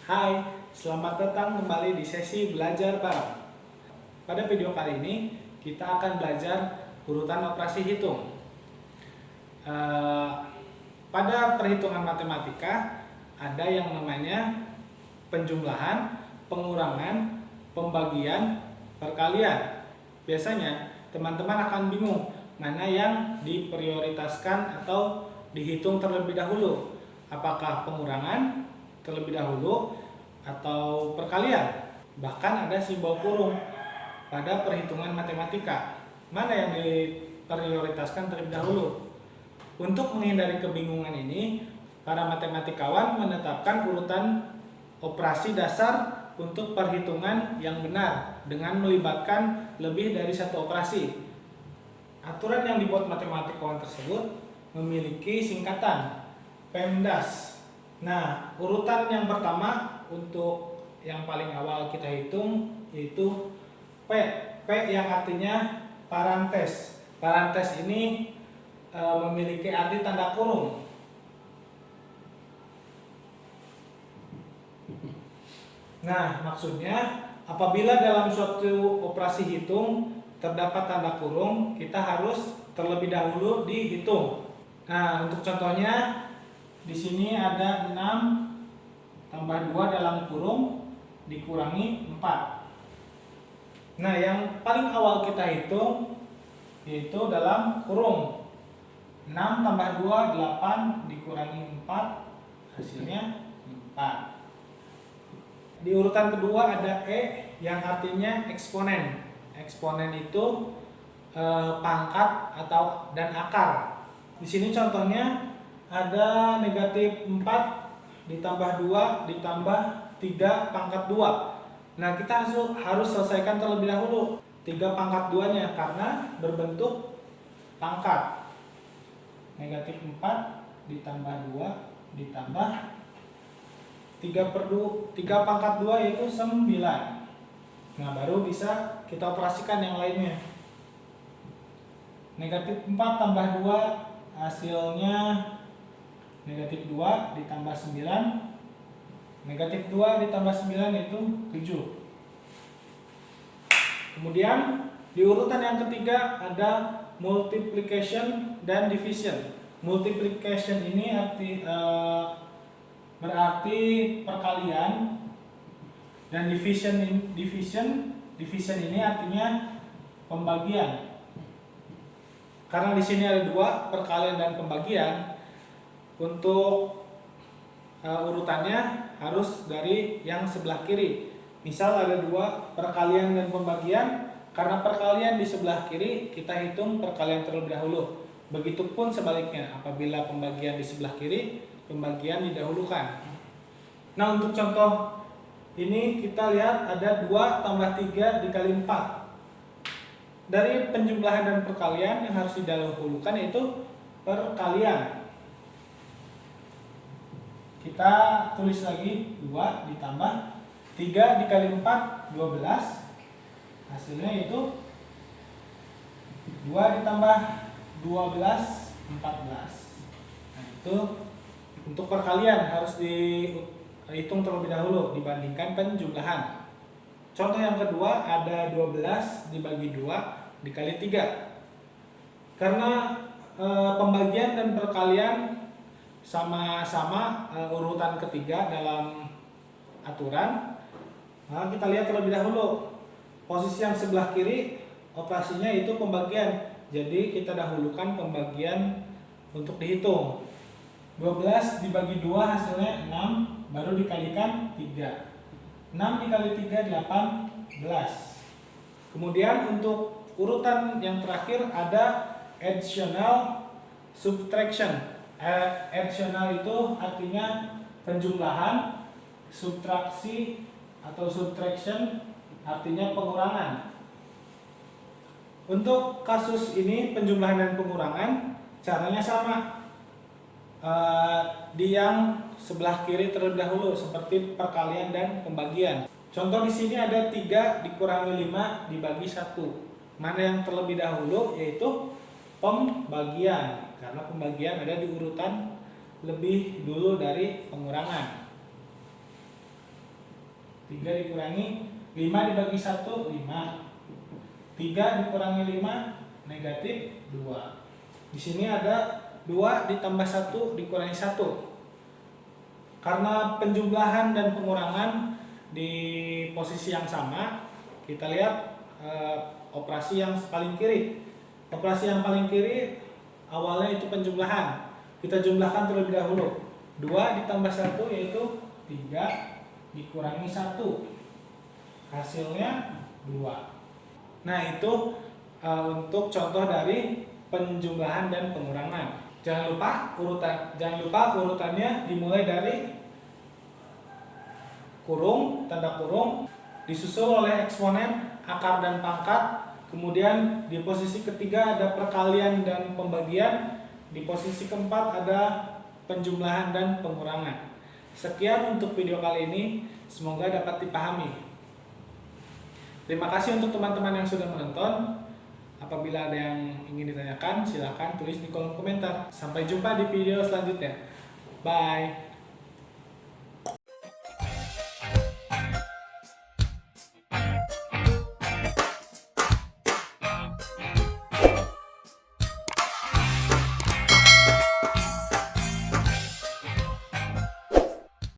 Hai, selamat datang kembali di sesi belajar bareng. Pada video kali ini, kita akan belajar urutan operasi hitung. Pada perhitungan matematika, ada yang namanya penjumlahan, pengurangan, pembagian, perkalian. Biasanya, teman-teman akan bingung mana yang diprioritaskan atau dihitung terlebih dahulu. Apakah pengurangan terlebih dahulu atau perkalian? Bahkan ada simbol kurung pada perhitungan matematika. Mana yang diprioritaskan terlebih dahulu? Untuk menghindari kebingungan ini, para matematikawan menetapkan urutan operasi dasar untuk perhitungan yang benar dengan melibatkan lebih dari satu operasi. Aturan yang dibuat matematikawan tersebut memiliki singkatan PEMDAS. Nah, urutan yang pertama untuk yang paling awal kita hitung yaitu P. P yang artinya parantes. Parantes ini memiliki arti tanda kurung. Nah, maksudnya apabila dalam suatu operasi hitung terdapat tanda kurung, kita harus terlebih dahulu dihitung. Nah, untuk contohnya di sini ada 6 tambah 2 dalam kurung dikurangi 4. Nah, yang paling awal kita hitung yaitu dalam kurung. 6 tambah 2, 8 dikurangi 4, hasilnya 4. Di urutan kedua ada E yang artinya eksponen. Eksponen itu pangkat atau dan akar. Di sini contohnya ada negatif 4 ditambah 2 ditambah 3 pangkat 2. Nah, kita harus selesaikan terlebih dahulu 3 pangkat 2-nya karena berbentuk pangkat. Negatif 4 ditambah 2 ditambah 3 pangkat 2 yaitu 9. Nah, baru bisa kita operasikan yang lainnya. Negatif 4 tambah 2 hasilnya negatif 2 ditambah 9. Negatif 2 ditambah 9 itu 7. Kemudian di urutan yang ketiga ada multiplication dan division. Multiplication ini berarti perkalian, dan division ini artinya pembagian. Karena di sini ada 2, perkalian dan pembagian. Untuk urutannya harus dari yang sebelah kiri. Misal ada 2 perkalian dan pembagian, karena perkalian di sebelah kiri kita hitung perkalian terlebih dahulu. Begitupun sebaliknya, apabila pembagian di sebelah kiri, pembagian didahulukan. Nah, untuk contoh ini kita lihat ada 2 tambah 3 dikali 4. Dari penjumlahan dan perkalian yang harus didahulukan yaitu perkalian. Kita tulis lagi 2 ditambah 3 dikali 4, 12. Hasilnya yaitu 2 ditambah 12, 14. Nah, itu untuk perkalian harus dihitung terlebih dahulu dibandingkan penjumlahan. Contoh yang kedua ada 12 dibagi 2 dikali 3. Karena pembagian dan perkalian sama-sama urutan ketiga dalam aturan, nah kita lihat terlebih dahulu posisi yang sebelah kiri operasinya itu pembagian, jadi kita dahulukan pembagian untuk dihitung. 12 dibagi 2 hasilnya 6, baru dikalikan 3. 6 dikali 3 18. Kemudian untuk urutan yang terakhir ada additional subtraction. Additional itu artinya penjumlahan, subtraksi atau subtraction artinya pengurangan. Untuk kasus ini penjumlahan dan pengurangan caranya sama. Di yang sebelah kiri terlebih dahulu seperti perkalian dan pembagian. Contoh di sini ada 3 dikurangi 5 dibagi 1. Mana yang terlebih dahulu yaitu pembagian, karena pembagian ada di urutan lebih dulu dari pengurangan. 3 dikurangi 5 dibagi 1, 5. 3 dikurangi 5, negatif 2. Di sini ada 2 ditambah 1 dikurangi 1. Karena penjumlahan dan pengurangan di posisi yang sama, kita lihat operasi yang paling kiri. Operasi yang paling kiri awalnya itu penjumlahan. Kita jumlahkan terlebih dahulu. 2 ditambah 1 yaitu 3 dikurangi 1. Hasilnya 2. Nah, itu untuk contoh dari penjumlahan dan pengurangan. Jangan lupa urutannya dimulai dari kurung, tanda kurung, disusul oleh eksponen, akar dan pangkat. Kemudian di posisi ketiga ada perkalian dan pembagian. Di posisi keempat ada penjumlahan dan pengurangan. Sekian untuk video kali ini, semoga dapat dipahami. Terima kasih untuk teman-teman yang sudah menonton. Apabila ada yang ingin ditanyakan, silahkan tulis di kolom komentar. Sampai jumpa di video selanjutnya. Bye.